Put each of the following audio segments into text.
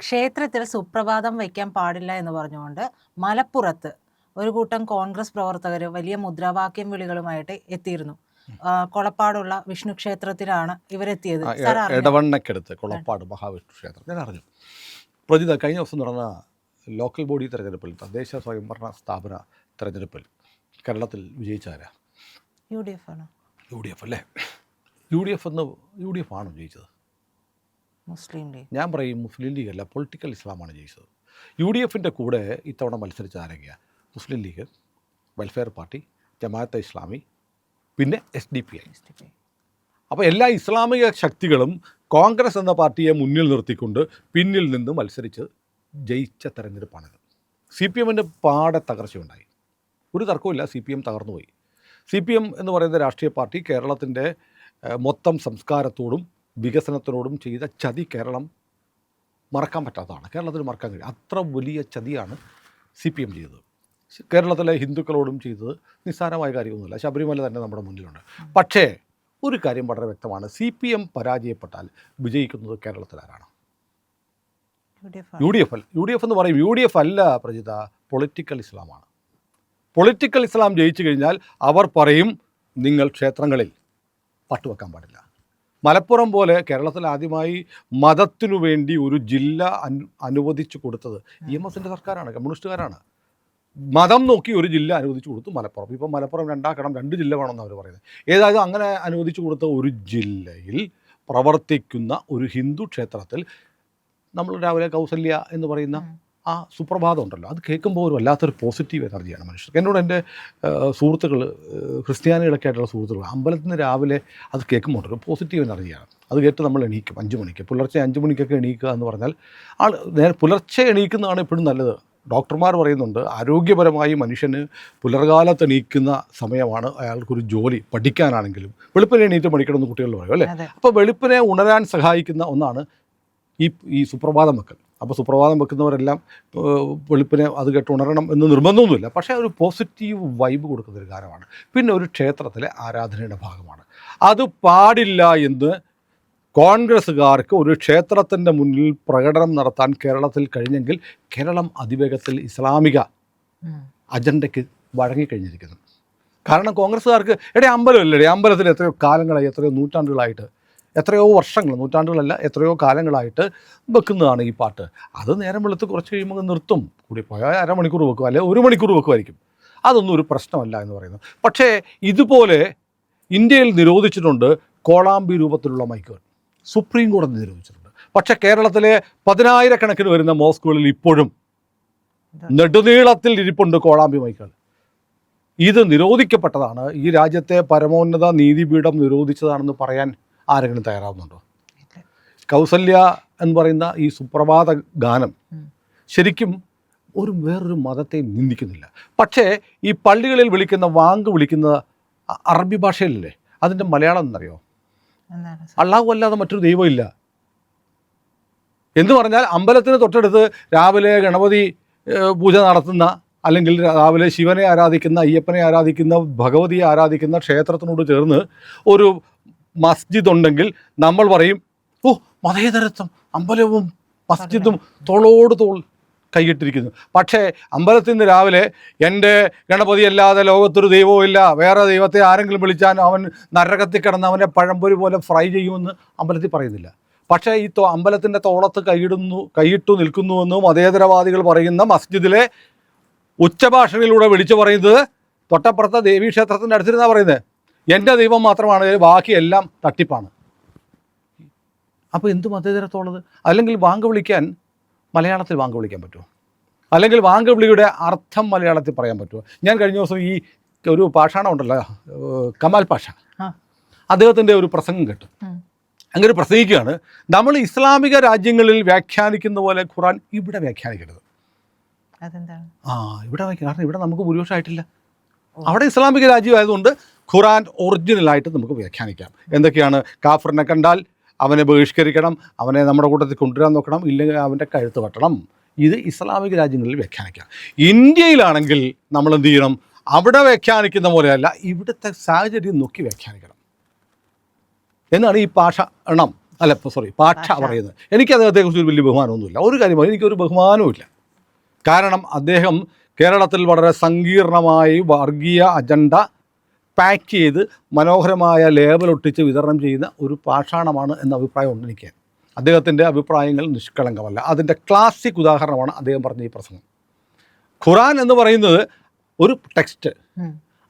ക്ഷേത്രത്തിൽ സുപ്രഭാതം വയ്ക്കാൻ പാടില്ല എന്ന് പറഞ്ഞുകൊണ്ട് മലപ്പുറത്ത് ഒരു കൂട്ടം കോൺഗ്രസ് പ്രവർത്തകർ വലിയ മുദ്രാവാക്യം വിളികളുമായിട്ട് എത്തിയിരുന്നു. കൊളപ്പാടുള്ള വിഷ്ണു ക്ഷേത്രത്തിലാണ് ഇവരെത്തിയത്. ഇടവണ്ണക്കടുത്ത് കൊളപ്പാട് മഹാവിഷ്ണു ക്ഷേത്രം ഞാൻ അറിഞ്ഞു. പ്രജിത, കഴിഞ്ഞ ദിവസം നടന്ന ലോക്കൽ ബോഡി തെരഞ്ഞെടുപ്പിൽ, തദ്ദേശ സ്വയംഭരണ സ്ഥാപന തെരഞ്ഞെടുപ്പിൽ കേരളത്തിൽ വിജയിച്ചാരാ? UDF ആണ്. UDF അല്ലേ? UDF ആണോ ജയിച്ചത്? മുസ്ലിം ലീഗ്. ഞാൻ പറയും മുസ്ലിം ലീഗ് അല്ല, പൊളിറ്റിക്കൽ ഇസ്ലാമാണ് ജയിച്ചത്. UDFിൻ്റെ കൂടെ ഇത്തവണ മത്സരിച്ച ആരൊക്കെയാണ്? മുസ്ലിം ലീഗ്, വെൽഫെയർ പാർട്ടി, ജമാഅത്തെ ഇസ്ലാമി, പിന്നെ SDPI. അപ്പോൾ എല്ലാ ഇസ്ലാമിക ശക്തികളും കോൺഗ്രസ് എന്ന പാർട്ടിയെ മുന്നിൽ നിർത്തിക്കൊണ്ട് പിന്നിൽ നിന്ന് മത്സരിച്ച് ജയിച്ച തെരഞ്ഞെടുപ്പാണിത്. CPMൻ്റെ പാടെ തകർച്ചയുണ്ടായി, ഒരു തർക്കവുമില്ല. CPM തകർന്നുപോയി. CPM എന്ന് പറയുന്ന രാഷ്ട്രീയ പാർട്ടി കേരളത്തിൻ്റെ മൊത്തം സംസ്കാരത്തോടും വികസനത്തിനോടും ചെയ്ത ചതി കേരളം മറക്കാൻ പറ്റാത്തതാണ്. കേരളത്തിന് മറക്കാൻ കഴിയും. അത്ര വലിയ ചതിയാണ് CPM ചെയ്തത്. കേരളത്തിലെ ഹിന്ദുക്കളോടും ചെയ്തത് നിസ്സാരമായ കാര്യമൊന്നുമില്ല. ശബരിമല തന്നെ നമ്മുടെ മുന്നിലുണ്ട്. പക്ഷേ ഒരു കാര്യം വളരെ വ്യക്തമാണ്, CPM പരാജയപ്പെട്ടാൽ വിജയിക്കുന്നത് കേരളത്തിലാരാണ്? UDF എന്ന് പറയും. UDF അല്ല പ്രജിത, പൊളിറ്റിക്കൽ ഇസ്ലാമാണ്. പൊളിറ്റിക്കൽ ഇസ്ലാം ജയിച്ചു കഴിഞ്ഞാൽ അവർ പറയും നിങ്ങൾ ക്ഷേത്രങ്ങളിൽ പട്ടുവെക്കാൻ പാടില്ല. മലപ്പുറം പോലെ കേരളത്തിൽ ആദ്യമായി മതത്തിനു വേണ്ടി ഒരു ജില്ല അനുവദിച്ചു കൊടുത്തത് EMSൻ്റെ സർക്കാരാണ്, കമ്മ്യൂണിസ്റ്റുകാരാണ്. മതം നോക്കി ഒരു ജില്ല അനുവദിച്ചു കൊടുത്തു മലപ്പുറം. ഇപ്പം മലപ്പുറം രണ്ടാക്കണം, 2 ജില്ല വേണമെന്ന് അവർ പറയുന്നത്. ഏതായാലും അങ്ങനെ അനുവദിച്ചു കൊടുത്ത ഒരു ജില്ലയിൽ പ്രവർത്തിക്കുന്ന ഒരു ഹിന്ദു ക്ഷേത്രത്തിൽ നമ്മൾ രാവിലെ കൗസല്യ എന്ന് പറയുന്ന ആ സുപ്രഭാതം ഉണ്ടല്ലോ, അത് കേൾക്കുമ്പോൾ ഒരു വല്ലാത്തൊരു പോസിറ്റീവ് എനർജിയാണ് മനുഷ്യർക്ക്. എന്നോട് എൻ്റെ സുഹൃത്തുക്കൾ, ക്രിസ്ത്യാനികളൊക്കെ ആയിട്ടുള്ള സുഹൃത്തുക്കൾ, അമ്പലത്തിൽ നിന്ന് രാവിലെ അത് കേൾക്കുമ്പോൾ ഒരു പോസിറ്റീവ് എനർജിയാണ്. അത് കേട്ട് നമ്മൾ എണീക്കും 5 മണിക്ക്, പുലർച്ചെ 5 മണിക്കൊക്കെ എണീക്കുക എന്ന് പറഞ്ഞാൽ പുലർച്ചെ എണീക്കുന്നതാണ് എപ്പോഴും നല്ലത്. ഡോക്ടർമാർ പറയുന്നുണ്ട്, ആരോഗ്യപരമായി മനുഷ്യന് പുലർകാലത്ത് എണീക്കുന്ന സമയമാണ് അയാൾക്കൊരു ജോലി പഠിക്കാനാണെങ്കിലും. വെളുപ്പിനെ എണീറ്റ് പഠിക്കണമെന്ന് കുട്ടികൾ പറയും അല്ലേ? അപ്പോൾ വെളുപ്പിനെ ഉണരാൻ സഹായിക്കുന്ന ഒന്നാണ് ഈ സുപ്രഭാതം വെക്കൽ. അപ്പോൾ സുപ്രഭാതം വെക്കുന്നവരെല്ലാം വെളുപ്പിനെ അത് കേട്ട് ഉണരണം എന്ന് നിർബന്ധമൊന്നുമില്ല. പക്ഷേ ഒരു പോസിറ്റീവ് വൈബ് കൊടുക്കുന്നൊരു കാര്യമാണ്. പിന്നെ ഒരു ക്ഷേത്രത്തിലെ ആരാധനയുടെ ഭാഗമാണ്. അത് പാടില്ല എന്ന് കോൺഗ്രസ്സുകാർക്ക് ഒരു ക്ഷേത്രത്തിൻ്റെ മുന്നിൽ പ്രകടനം നടത്താൻ കേരളത്തിൽ കഴിഞ്ഞെങ്കിൽ കേരളം അതിവേഗത്തിൽ ഇസ്ലാമിക അജണ്ടയ്ക്ക് വഴങ്ങിക്കഴിഞ്ഞിരിക്കുന്നു. കാരണം കോൺഗ്രസ്സുകാർക്ക് അമ്പലമല്ലേ, അമ്പലത്തിൽ എത്രയോ കാലങ്ങളായി, എത്രയോ നൂറ്റാണ്ടുകളായിട്ട്, എത്രയോ വർഷങ്ങൾ, നൂറ്റാണ്ടുകളല്ല എത്രയോ കാലങ്ങളായിട്ട് വെക്കുന്നതാണ് ഈ പാട്ട്. അത് നേരം വെളുത്ത് കുറച്ച് കഴിയുമ്പോൾ നിർത്തും, കൂടി പോയാൽ അരമണിക്കൂർ വെക്കും, അല്ലെങ്കിൽ 1 മണിക്കൂർ വെക്കുമായിരിക്കും. അതൊന്നും ഒരു പ്രശ്നമല്ല എന്ന് പറയുന്നു. പക്ഷേ ഇതുപോലെ ഇന്ത്യയിൽ നിരോധിച്ചിട്ടുണ്ട് കോളാമ്പി രൂപത്തിലുള്ള മൈക്കുകൾ. സുപ്രീം കോടതി നിരോധിച്ചിട്ടുണ്ട്. പക്ഷേ കേരളത്തിലെ 10,000 വരുന്ന മോസ്കുകളിൽ ഇപ്പോഴും നെടുനീളത്തിൽ ഇരിപ്പുണ്ട് കോളാമ്പി മൈക്കുകൾ. ഇത് നിരോധിക്കപ്പെട്ടതാണ്. ഈ രാജ്യത്തെ പരമോന്നത നീതിപീഠം നിരോധിച്ചതാണെന്ന് പറയാൻ ആരെങ്കിലും തയ്യാറാവുന്നുണ്ടോ? കൗസല്യ എന്ന് പറയുന്ന ഈ സുപ്രഭാത ഗാനം ശരിക്കും വേറൊരു മതത്തെ നിന്ദിക്കുന്നില്ല. പക്ഷേ ഈ പള്ളികളിൽ വിളിക്കുന്ന അറബി ഭാഷയിലല്ലേ, അതിൻ്റെ മലയാളം എന്നറിയോ? അള്ളാഹു അല്ലാതെ മറ്റൊരു ദൈവമില്ല എന്ന് പറഞ്ഞാൽ അമ്പലത്തിന് തൊട്ടടുത്ത് രാവിലെ ഗണപതി പൂജ നടത്തുന്ന, അല്ലെങ്കിൽ രാവിലെ ശിവനെ ആരാധിക്കുന്ന, അയ്യപ്പനെ ആരാധിക്കുന്ന, ഭഗവതിയെ ആരാധിക്കുന്ന ക്ഷേത്രത്തിനോട് ചേർന്ന് ഒരു മസ്ജിദ് ഉണ്ടെങ്കിൽ നമ്മൾ പറയും, ഓ മതേതരത്വം, അമ്പലവും മസ്ജിദും തോളോട് തോൾ കൈയിട്ടിരിക്കുന്നു. പക്ഷേ അമ്പലത്തിൽ നിന്ന് രാവിലെ എൻ്റെ ഗണപതി അല്ലാതെ ലോകത്തൊരു ദൈവവും ഇല്ല, വേറെ ദൈവത്തെ ആരെങ്കിലും വിളിച്ചാൽ അവൻ നരകത്തിൽ കിടന്ന് അവനെ പഴംപൊരി പോലെ ഫ്രൈ ചെയ്യുമെന്ന് അമ്പലത്തിൽ പറയുന്നില്ല. പക്ഷേ ഈ അമ്പലത്തിൻ്റെ തോളത്ത് കൈയിട്ടു നിൽക്കുന്നുവെന്ന് മതേതരവാദികൾ പറയുന്ന മസ്ജിദിലെ ഉച്ചഭാഷണിലൂടെ വിളിച്ചു പറയുന്നത് തൊട്ടപ്പുറത്തെ ദേവീക്ഷേത്രത്തിൻ്റെ അടുത്തിരുന്നാണ് പറയുന്നത്, എൻ്റെ ദൈവം മാത്രമാണ്, ബാക്കിയെല്ലാം തട്ടിപ്പാണ്. അപ്പോൾ എന്ത് മതേതരത്തോളത്? അല്ലെങ്കിൽ വാങ്ക് വിളിക്കാൻ മലയാളത്തിൽ വാങ്ക് വിളിക്കാൻ പറ്റുമോ? അല്ലെങ്കിൽ വാങ്ക് വിളിയുടെ അർത്ഥം മലയാളത്തിൽ പറയാൻ പറ്റുമോ? ഞാൻ കഴിഞ്ഞ ദിവസം ഈ ഒരു പാഷാണം ഉണ്ടല്ലോ, കമാൽ പാഷ, അദ്ദേഹത്തിൻ്റെ ഒരു പ്രസംഗം കേട്ടു. അങ്ങനെ പ്രസംഗിക്കുകയാണ്, നമ്മൾ ഇസ്ലാമിക രാജ്യങ്ങളിൽ വ്യാഖ്യാനിക്കുന്ന പോലെ ഖുർആൻ ഇവിടെ വ്യാഖ്യാനിക്കരുത്. ഇവിടെ കാരണം ഇവിടെ നമുക്ക് ഭൂരിപക്ഷമായിട്ടില്ല. അവിടെ ഇസ്ലാമിക രാജ്യമായതുകൊണ്ട് ഖുർആൻ ഒറിജിനലായിട്ട് നമുക്ക് വ്യാഖ്യാനിക്കാം. എന്തൊക്കെയാണ്? കാഫിറിനെ കണ്ടാൽ അവനെ ബഹിഷ്കരിക്കണം, അവനെ നമ്മുടെ കൂട്ടത്തിൽ കൊണ്ടുവരാൻ നോക്കണം, ഇല്ലെങ്കിൽ അവൻ്റെ കഴുത്ത് വെട്ടണം. ഇത് ഇസ്ലാമിക രാജ്യങ്ങളിൽ വ്യാഖ്യാനിക്കാം. ഇന്ത്യയിലാണെങ്കിൽ നമ്മൾ എന്ത് ചെയ്യണം? അവിടെ വ്യാഖ്യാനിക്കുന്ന പോലെയല്ല, ഇവിടുത്തെ സാഹചര്യം നോക്കി വ്യാഖ്യാനിക്കണം എന്നാണ് ഈ പാഷണം അല്ല സോറി പാഷ പറയുന്നത്. എനിക്ക് അദ്ദേഹത്തെക്കുറിച്ച് ഒരു വലിയ ബഹുമാനമൊന്നുമില്ല. ഒരു കാര്യം എനിക്കൊരു ബഹുമാനവുമില്ല. കാരണം അദ്ദേഹം കേരളത്തിൽ വളരെ സങ്കീർണമായി വർഗീയ അജണ്ട പാക്ക് ചെയ്ത് മനോഹരമായ ലേബലൊട്ടിച്ച് വിതരണം ചെയ്യുന്ന ഒരു പാഷാണമാണ് എന്ന അഭിപ്രായമുണ്ട് എനിക്ക്. അദ്ദേഹത്തിൻ്റെ അഭിപ്രായങ്ങൾ നിഷ്കളങ്കമല്ല. അതിൻ്റെ ക്ലാസിക് ഉദാഹരണമാണ് അദ്ദേഹം പറഞ്ഞ ഈ പ്രസംഗം. ഖുറാൻ എന്ന് പറയുന്നത് ഒരു ടെക്സ്റ്റ്,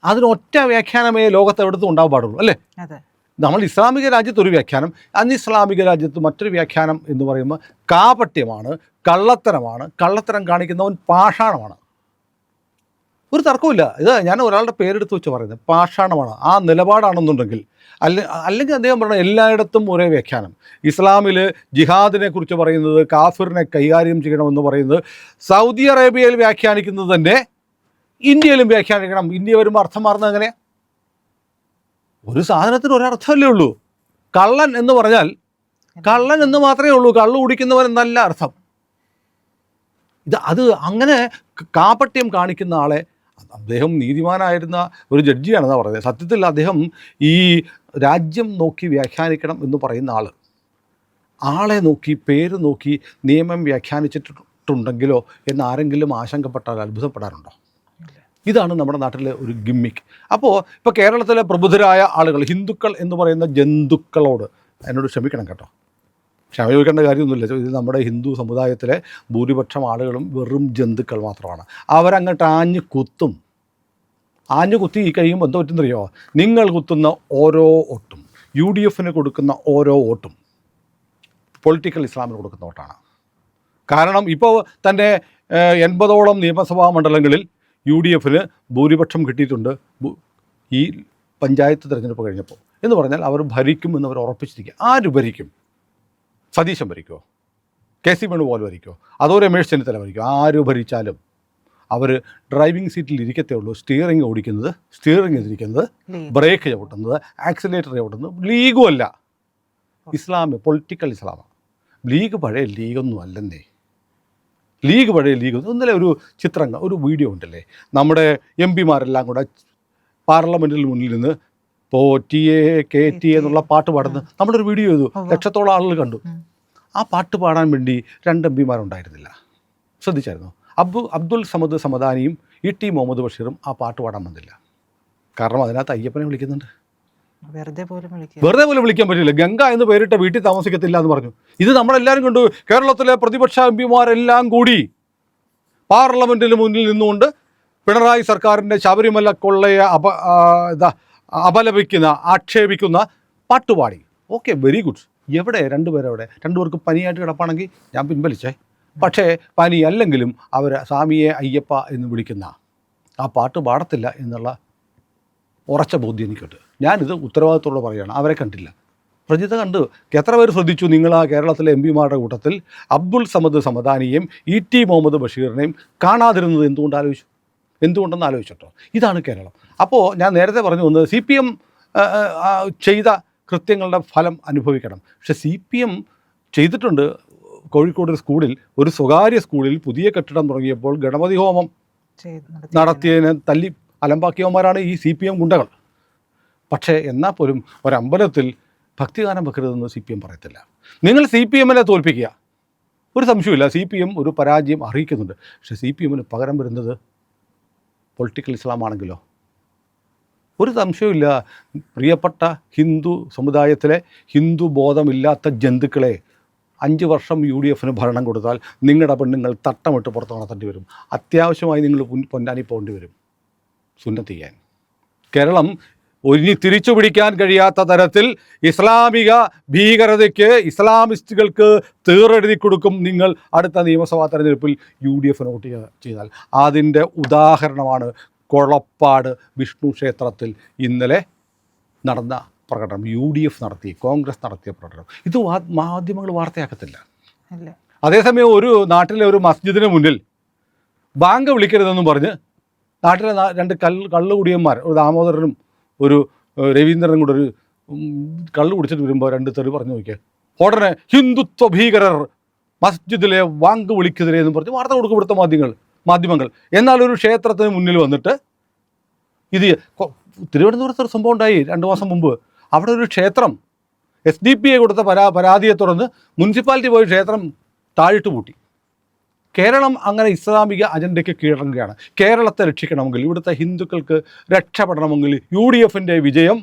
അതിന് ഒറ്റ വ്യാഖ്യാനമേ ലോകത്ത് എവിടത്തും ഉണ്ടാകാൻ പാടുള്ളൂ അല്ലേ? നമ്മൾ ഇസ്ലാമിക രാജ്യത്ത് ഒരു വ്യാഖ്യാനം, അനിസ്ലാമിക രാജ്യത്ത് മറ്റൊരു വ്യാഖ്യാനം എന്ന് പറയുമ്പോൾ കാപട്യമാണ്, കള്ളത്തരമാണ്, കള്ളത്തരം കാണിക്കുന്നവൻ പാഷാണമാണ്. ഒരു തർക്കമില്ല. ഇത് ഞാൻ ഒരാളുടെ പേരെടുത്ത് വെച്ച് പറയുന്നത് പാഷാണമാണ്. ആ നിലപാടാണെന്നുണ്ടെങ്കിൽ അല്ലെങ്കിൽ അദ്ദേഹം പറഞ്ഞ എല്ലായിടത്തും ഒരേ വ്യാഖ്യാനം. ഇസ്ലാമിൽ ജിഹാദിനെ കുറിച്ച് പറയുന്നത്, കാഫിറിനെ കൈകാര്യം ചെയ്യണമെന്ന് പറയുന്നത് സൗദി അറേബ്യയിൽ വ്യാഖ്യാനിക്കുന്നത് തന്നെ ഇന്ത്യയിലും വ്യാഖ്യാനിക്കണം. ഇന്ത്യ വരുമ്പോൾ അർത്ഥം മാറുന്നത് എങ്ങനെയാണ്? ഒരു സാധനത്തിന് ഒരർത്ഥമല്ലേ ഉള്ളൂ. കള്ളൻ എന്ന് പറഞ്ഞാൽ കള്ളൻ എന്ന് മാത്രമേ ഉള്ളൂ, കള്ളു കുടിക്കുന്നവൻ എന്നല്ല അർത്ഥം. അത് അങ്ങനെ കാപട്യം കാണിക്കുന്ന ആളെ, അദ്ദേഹം നീതിമാനായിരുന്ന ഒരു ജഡ്ജിയാണെന്നാണ് പറയുന്നത്. സത്യത്തിൽ അദ്ദേഹം ഈ രാജ്യം നോക്കി വ്യാഖ്യാനിക്കണം എന്ന് പറയുന്ന ആളെ നോക്കി പേര് നോക്കി നിയമം വ്യാഖ്യാനിച്ചിട്ടുണ്ടെങ്കിലോ എന്ന് ആരെങ്കിലും ആശങ്കപ്പെട്ടാൽ അത്ഭുതപ്പെടാറുണ്ടോ? ഇതാണ് നമ്മുടെ നാട്ടിലെ ഒരു ഗിമ്മിക്ക്. ഇപ്പോൾ കേരളത്തിലെ പ്രബുദ്ധരായ ആളുകൾ, ഹിന്ദുക്കൾ എന്ന് പറയുന്ന ജന്തുക്കളോട് എന്നോട് ക്ഷമിക്കണം കേട്ടോ, ക്ഷമ ചോദിക്കേണ്ട കാര്യമൊന്നുമില്ല. ഇത് നമ്മുടെ ഹിന്ദു സമുദായത്തിലെ ഭൂരിപക്ഷം ആളുകളും വെറും ജന്തുക്കൾ മാത്രമാണ്. അവരങ്ങോട്ട് ആഞ്ഞു കുത്തി കഴിയുമ്പോൾ എന്താ പറ്റുന്നറിയോ? നിങ്ങൾ കുത്തുന്ന ഓരോ വോട്ടും, UDF കൊടുക്കുന്ന ഓരോ വോട്ടും പൊളിറ്റിക്കൽ ഇസ്ലാമിന് കൊടുക്കുന്ന വോട്ടാണ്. കാരണം ഇപ്പോൾ തന്നെ 80ഓളം നിയമസഭാ മണ്ഡലങ്ങളിൽ UDF ഭൂരിപക്ഷം കിട്ടിയിട്ടുണ്ട് ഈ പഞ്ചായത്ത് തിരഞ്ഞെടുപ്പ് കഴിഞ്ഞപ്പോൾ. എന്ന് പറഞ്ഞാൽ അവർ ഭരിക്കുമെന്ന് അവർ ഉറപ്പിച്ചിരിക്കുക. ആര് ഭരിക്കും? സതീശൻ ഭരിക്കുമോ? KC വേണുഗോപാൽ ഭരിക്കുമോ? അതോ രമേശ് ചെന്നിത്തല ഭരിക്കുമോ? ആര് ഭരിച്ചാലും അവർ ഡ്രൈവിംഗ് സീറ്റിൽ ഇരിക്കത്തേ ഉള്ളൂ. സ്റ്റിയറിംഗ് ഇതിരിക്കുന്നത്, ബ്രേക്ക് ചവിട്ടുന്നത്, ആക്സിലേറ്റർ ചവിട്ടുന്നത് ലീഗും അല്ല, ഇസ്ലാം, പൊളിറ്റിക്കൽ ഇസ്ലാമാണ്. ലീഗ് പഴയ ലീഗൊന്നും അല്ലെന്നേ. ലീഗ് പഴയ ലീഗ് ഇന്നലെ ഒരു ചിത്രം, ഒരു വീഡിയോ ഉണ്ടല്ലേ, നമ്മുടെ MP-മാരെല്ലാം കൂടെ പാർലമെൻറ്റിൽ മുന്നിൽ നിന്ന് പോറ്റിയെ കേറ്റിയെ എന്നുള്ള പാട്ട് പാടുന്നത് നമ്മളൊരു വീഡിയോ ചെയ്തു. ലക്ഷത്തോളം ആളുകൾ കണ്ടു. ആ പാട്ട് പാടാൻ വേണ്ടി 2 MP-മാരുണ്ടായിരുന്നില്ല. ശ്രദ്ധിച്ചായിരുന്നു? അബ്ദുൽ സമദ് സമദാനിയും ET മുഹമ്മദ് ബഷീറും ആ പാട്ട് പാടാൻ വന്നില്ല. കാരണം അതിനകത്ത് അയ്യപ്പനെ വിളിക്കുന്നുണ്ട്. വെറുതെ പോലും വിളിക്കാൻ പറ്റില്ല. ഗംഗ എന്ന് പേരിട്ട വീട്ടിൽ താമസിക്കത്തില്ല എന്ന് പറഞ്ഞു. ഇത് നമ്മളെല്ലാവരും കണ്ടു. കേരളത്തിലെ പ്രതിപക്ഷ MP-മാരെല്ലാം കൂടി പാർലമെൻറ്റിന് മുന്നിൽ നിന്നുകൊണ്ട് പിണറായി സർക്കാരിൻ്റെ ശബരിമല കൊള്ളയെ അപലപിക്കുന്ന, ആക്ഷേപിക്കുന്ന പാട്ടുപാടി. Okay, very good. എവിടെ 2 പേരെവിടെ? 2 പേർക്ക് പനിയായിട്ട് കിടപ്പാണെങ്കിൽ ഞാൻ പിൻവലിച്ചേ. പക്ഷേ പനി അല്ലെങ്കിലും അവർ സ്വാമിയെ അയ്യപ്പ എന്ന് വിളിക്കുന്ന ആ പാട്ട് പാടത്തില്ല എന്നുള്ള ഉറച്ച ബോധ്യം എനിക്കുണ്ട്. ഞാനിത് ഉത്തരവാദിത്തോടെ പറയുകയാണ്. അവരെ കണ്ടില്ല. പ്രജിത കണ്ടു. എത്ര പേര് ശ്രദ്ധിച്ചു? നിങ്ങൾ ആ കേരളത്തിലെ MP-മാരുടെ കൂട്ടത്തിൽ അബ്ദുൽ സമദ് സമദാനിയെയും ET മുഹമ്മദ് ബഷീറിനെയും കാണാതിരുന്നത് എന്തുകൊണ്ടെന്ന് ആലോചിച്ചിട്ടോ? ഇതാണ് കേരളം. അപ്പോൾ ഞാൻ നേരത്തെ പറഞ്ഞു വന്നത് CPM ചെയ്ത കൃത്യങ്ങളുടെ ഫലം അനുഭവിക്കണം. പക്ഷെ CPM ചെയ്തിട്ടുണ്ട്. കോഴിക്കോട് ഒരു സ്വകാര്യ സ്കൂളിൽ പുതിയ കെട്ടിടം തുടങ്ങിയപ്പോൾ ഗണപതി ഹോമം നടത്തിയതിനെ തല്ലി അലമ്പാക്കിയവന്മാരാണ് ഈ CPM ഗുണ്ടകൾ. പക്ഷേ എന്നാൽ പോലും ഒരമ്പലത്തിൽ ഭക്തിഗാനം വെക്കരുതെന്ന് CPM പറയത്തില്ല. നിങ്ങൾ CPM-നെ തോൽപ്പിക്കുക, ഒരു സംശയമില്ല. CPM ഒരു പരാജയം അറിയിക്കുന്നുണ്ട്. പക്ഷേ CPM-ന് പകരം വരുന്നത് പൊളിറ്റിക്കൽ ഇസ്ലാം ആണെങ്കിലോ ഒരു സംശയമില്ല. പ്രിയപ്പെട്ട ഹിന്ദു സമുദായത്തിലെ ഹിന്ദു ബോധമില്ലാത്ത ജന്തുക്കളെ 5 വർഷം UDF ഭരണം കൊടുത്താൽ നിങ്ങളുടെ പെണ്ണുങ്ങൾ തട്ടമിട്ട് പുറത്ത് നടത്തേണ്ടി വരും. അത്യാവശ്യമായി നിങ്ങൾ പൊന്നാനി പോകേണ്ടി വരും സുന്നത്ത് ചെയ്യാൻ. കേരളം ഇനി തിരിച്ചു പിടിക്കാൻ കഴിയാത്ത തരത്തിൽ ഇസ്ലാമിക ഭീകരതയ്ക്ക്, ഇസ്ലാമിസ്റ്റുകൾക്ക് തീറെഴുതി കൊടുക്കും നിങ്ങൾ അടുത്ത നിയമസഭാ തെരഞ്ഞെടുപ്പിൽ UDF വോട്ട് ചെയ്താൽ. അതിൻ്റെ ഉദാഹരണമാണ് കൊളപ്പാട് വിഷ്ണു ക്ഷേത്രത്തിൽ ഇന്നലെ നടന്ന പ്രകടനം. UDF നടത്തി, കോൺഗ്രസ് നടത്തിയ പ്രകടനം. ഇത് മാധ്യമങ്ങൾ വാർത്തയാക്കത്തില്ല. അതേസമയം ഒരു നാട്ടിലെ ഒരു മസ്ജിദിന് മുന്നിൽ ബാങ്ക് വിളിക്കരുതെന്നും പറഞ്ഞ് നാട്ടിലെ 2 കള്ളുകുടിയന്മാർ, ഒരു ദാമോദരനും ഒരു രവീന്ദ്രനും കൂടെ ഒരു കള്ളു കുടിച്ചിട്ട് വരുമ്പോൾ 2 തെറി പറഞ്ഞു നോക്കിയാൽ ഉടനെ ഹിന്ദുത്വ ഭീകരർ മസ്ജിദിലെ ബാങ്ക് വിളിക്കെതിരെ എന്ന് പറഞ്ഞ് വാർത്ത കൊടുക്കും ഇവിടുത്തെ മാധ്യമങ്ങൾ. എന്നാൽ ഒരു ക്ഷേത്രത്തിന് മുന്നിൽ വന്നിട്ട് ഇത് തിരുവനന്തപുരത്ത് ഒരു സംഭവം ഉണ്ടായി 2 മാസം മുമ്പ്. അവിടെ ഒരു ക്ഷേത്രം SDPI കൊടുത്ത പരാതിയെ തുടർന്ന് മുനിസിപ്പാലിറ്റി പോയി ക്ഷേത്രം താഴിട്ട് പൂട്ടി. കേരളം അങ്ങനെ ഇസ്ലാമിക അജണ്ടയ്ക്ക് കീഴടങ്ങുകയാണ്. കേരളത്തെ രക്ഷിക്കണമെങ്കിൽ, ഇവിടുത്തെ ഹിന്ദുക്കൾക്ക് രക്ഷപ്പെടണമെങ്കിൽ UDFൻ്റെ വിജയം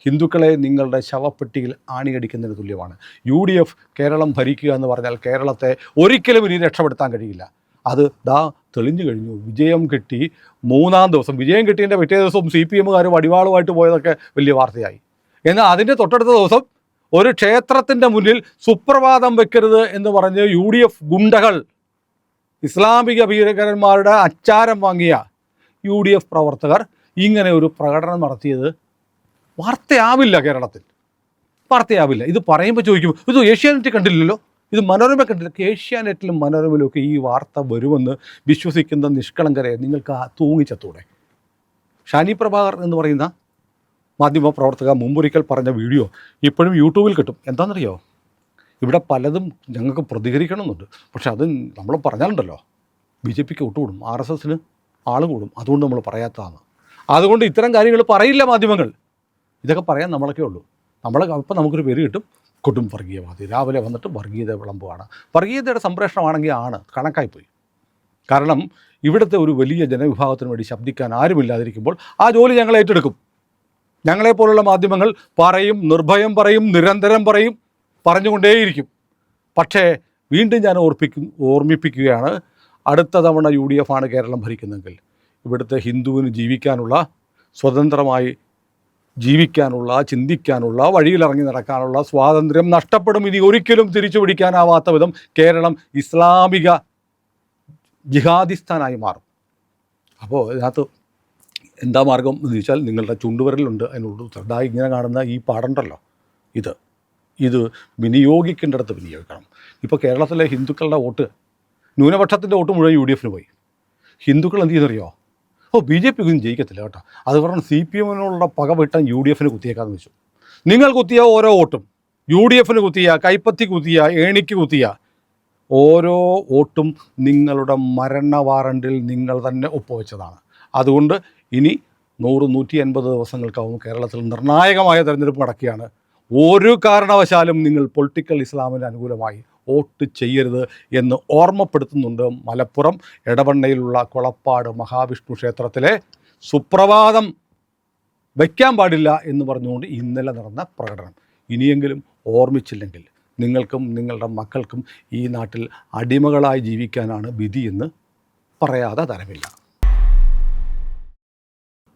ഹിന്ദുക്കളെ നിങ്ങളുടെ ശവപ്പെട്ടിയിൽ ആണിയടിക്കുന്നതിന് തുല്യമാണ്. UDF കേരളം ഭരിക്കുക എന്ന് പറഞ്ഞാൽ കേരളത്തെ ഒരിക്കലും ഇനി രക്ഷപ്പെടുത്താൻ കഴിയില്ല. അത് തെളിഞ്ഞു കഴിഞ്ഞു. വിജയം കിട്ടി. 3-ാം ദിവസം വിജയം കിട്ടിയതിൻ്റെ പിറ്റേ ദിവസം CPMകാർ വടിവാളുമായിട്ട് പോയതൊക്കെ വലിയ വാർത്തയായി. എന്നാൽ അതിൻ്റെ തൊട്ടടുത്ത ദിവസം ഒരു ക്ഷേത്രത്തിൻ്റെ മുന്നിൽ സുപ്രഭാതം വെക്കരുത് എന്ന് പറഞ്ഞ് UDF ഗുണ്ടകൾ, ഇസ്ലാമിക ഭീകരന്മാരുടെ അച്ചാരം വാങ്ങിയ UDF പ്രവർത്തകർ ഇങ്ങനെ ഒരു പ്രകടനം നടത്തിയത് വാർത്തയാവില്ല. കേരളത്തിൽ വാർത്തയാവില്ല. ഇത് പറയുമ്പോൾ ചോദിക്കും, ഇത് ഏഷ്യാനെറ്റ് കണ്ടില്ലല്ലോ, ഇത് മനോരമ കണ്ടില്ല. ഏഷ്യാനെറ്റിലും മനോരമയിലും ഒക്കെ ഈ വാർത്ത വരുമെന്ന് വിശ്വസിക്കുന്ന നിഷ്കളങ്കരെ നിങ്ങൾക്ക് തൂങ്ങിച്ചത്തൂടെ? ഷാനി പ്രഭാകർ എന്ന് പറയുന്ന മാധ്യമപ്രവർത്തക മുമ്പൊരിക്കൽ പറഞ്ഞ വീഡിയോ ഇപ്പോഴും യൂട്യൂബിൽ കിട്ടും. എന്താണെന്നറിയോ? ഇവിടെ പലതും ഞങ്ങൾക്ക് പ്രതികരിക്കണമെന്നുണ്ട്, പക്ഷെ അത് നമ്മൾ പറഞ്ഞാലുണ്ടല്ലോ BJPക്ക് ഒട്ടുകൂടും, RSSന് ആൾ കൂടും. അതുകൊണ്ട് നമ്മൾ പറയാത്തതാണ്. അതുകൊണ്ട് ഇത്തരം കാര്യങ്ങൾ പറയില്ല മാധ്യമങ്ങൾ. ഇതൊക്കെ പറയാൻ നമ്മളൊക്കെ ഉള്ളൂ. അപ്പം നമുക്കൊരു പേര് കിട്ടും, കൊടും വർഗീയവാദി. രാവിലെ വന്നിട്ട് വർഗീയത വിളമ്പുകയാണ്. വർഗീയതയുടെ സംപ്രേഷണമാണെങ്കിൽ കണക്കായിപ്പോയി. കാരണം ഇവിടുത്തെ ഒരു വലിയ ജനവിഭാഗത്തിന് വേണ്ടി ശബ്ദിക്കാൻ ആരുമില്ലാതിരിക്കുമ്പോൾ ആ ജോലി ഞങ്ങൾ ഏറ്റെടുക്കും. ഞങ്ങളെപ്പോലുള്ള മാധ്യമങ്ങൾ പറയും, നിർഭയം പറയും, നിരന്തരം പറയും, പറഞ്ഞുകൊണ്ടേയിരിക്കും. പക്ഷേ വീണ്ടും ഞാൻ ഓർമ്മിപ്പിക്കുകയാണ്, അടുത്ത തവണ UDF ആണ് കേരളം ഭരിക്കുന്നതെങ്കിൽ ഇവിടുത്തെ ഹിന്ദുവിന് ജീവിക്കാനുള്ള, സ്വതന്ത്രമായി ജീവിക്കാനുള്ള, ചിന്തിക്കാനുള്ള, വഴിയിലിറങ്ങി നടക്കാനുള്ള സ്വാതന്ത്ര്യം നഷ്ടപ്പെടും. ഇനി ഒരിക്കലും തിരിച്ചു പിടിക്കാനാവാത്ത വിധം കേരളം ഇസ്ലാമിക ജിഹാദിസ്ഥാനായി മാറും. അപ്പോൾ ഇതിനകത്ത് എന്താ മാർഗം എന്ന് ചോദിച്ചാൽ നിങ്ങളുടെ ചുണ്ടുവിരലുണ്ട് അതിനുള്ള ഇങ്ങനെ കാണുന്ന ഈ പാടുണ്ടല്ലോ, ഇത് വിനിയോഗിക്കേണ്ടിടത്ത് വിനിയോഗിക്കണം. ഇപ്പോൾ കേരളത്തിലെ ഹിന്ദുക്കളുടെ വോട്ട്, ന്യൂനപക്ഷത്തിൻ്റെ വോട്ട് മുഴുവൻ UDFന് പോയി. ഹിന്ദുക്കൾ എന്ത് ചെയ്യുന്നറിയോ? BJP ഒന്നും ജയിക്കത്തില്ല കേട്ടോ. അത് കാരണം CPMനുള്ള പക വിട്ടാൻ UDFന് കുത്തിയേക്കാന്ന് വെച്ചു. നിങ്ങൾ കുത്തിയ ഓരോ വോട്ടും, UDFന് കുത്തിയ, കൈപ്പത്തി കുത്തിയ, ഏണിക്ക് കുത്തിയ ഓരോ വോട്ടും നിങ്ങളുടെ മരണ വാറണ്ടിൽ നിങ്ങൾ തന്നെ ഒപ്പുവെച്ചതാണ്. അതുകൊണ്ട് ഇനി 100-150 ദിവസങ്ങൾക്കാവും കേരളത്തിൽ നിർണായകമായ തെരഞ്ഞെടുപ്പ് നടക്കുകയാണ്. ഒരു കാരണവശാലും നിങ്ങൾ പൊളിറ്റിക്കൽ ഇസ്ലാമിന് അനുകൂലമായി വോട്ട് ചെയ്യരുത് എന്ന് ഓർമ്മപ്പെടുത്തുന്നുണ്ട് മലപ്പുറം എടവണ്ണയിലുള്ള കൊളപ്പാട് മഹാവിഷ്ണു ക്ഷേത്രത്തിലെ സുപ്രഭാതം വയ്ക്കാൻ പാടില്ല എന്ന് പറഞ്ഞുകൊണ്ട് ഇന്നലെ നടന്ന പ്രകടനം. ഇനിയെങ്കിലും ഓർമ്മിച്ചില്ലെങ്കിൽ നിങ്ങൾക്കും നിങ്ങളുടെ മക്കൾക്കും ഈ നാട്ടിൽ അടിമകളായി ജീവിക്കാനാണ് വിധിയെന്ന് പറയാതെ തരമില്ല.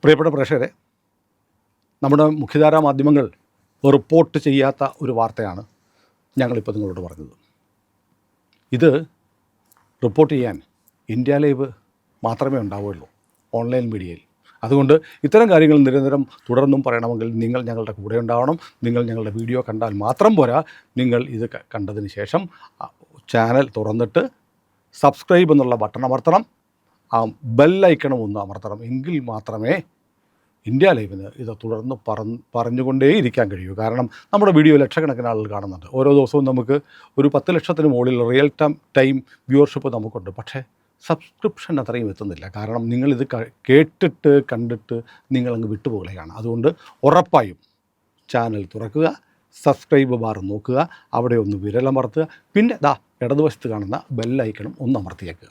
പ്രിയപ്പെട്ട പ്രേക്ഷകരെ, നമ്മുടെ മുഖ്യധാരാ മാധ്യമങ്ങൾ റിപ്പോർട്ട് ചെയ്യാത്ത ഒരു വാർത്തയാണ് ഞങ്ങളിപ്പോൾ നിങ്ങളോട് പറഞ്ഞത്. ഇത് റിപ്പോർട്ട് ചെയ്യാൻ ഇന്ത്യ ലൈവ് മാത്രമേ ഉണ്ടാവുകയുള്ളൂ ഓൺലൈൻ മീഡിയയിൽ. അതുകൊണ്ട് ഇത്തരം കാര്യങ്ങൾ നിരന്തരം തുടർന്നും പറയണമെങ്കിൽ നിങ്ങൾ ഞങ്ങളുടെ കൂടെ ഉണ്ടാവണം. നിങ്ങൾ ഞങ്ങളുടെ വീഡിയോ കണ്ടാൽ മാത്രം പോരാ, നിങ്ങൾ ഇത് കണ്ടതിന് ശേഷം ചാനൽ തുറന്നിട്ട് സബ്സ്ക്രൈബ് എന്നുള്ള ബട്ടൺ അമർത്തണം, ആ ബെല്ലൈക്കണം ഒന്ന് അമർത്തണം. എങ്കിൽ മാത്രമേ ഇന്ത്യ ലൈവിന് ഇത് തുടർന്ന് പറഞ്ഞുകൊണ്ടേ ഇരിക്കാൻ കഴിയൂ. കാരണം നമ്മുടെ വീഡിയോ ലക്ഷക്കണക്കിന് ആളുകൾ കാണുന്നുണ്ട്. ഓരോ ദിവസവും നമുക്ക് ഒരു 10 ലക്ഷത്തിന് മുകളിൽ റിയൽ ടൈം വ്യൂവർഷിപ്പ് നമുക്കുണ്ട്. പക്ഷേ സബ്സ്ക്രിപ്ഷൻ അത്രയും എത്തുന്നില്ല. കാരണം നിങ്ങളിത് കേട്ടിട്ട് കണ്ടിട്ട് നിങ്ങളങ്ങ് വിട്ടുപോകുകയാണ്. അതുകൊണ്ട് ഉറപ്പായും ചാനൽ തുറക്കുക, സബ്സ്ക്രൈബ് ബാർ നോക്കുക, അവിടെ ഒന്ന് വിരലമർത്തുക, പിന്നെ ഇടതുവശത്ത് കാണുന്ന ബെല്ലൈക്കണം ഒന്ന് അമർത്തിയേക്കുക.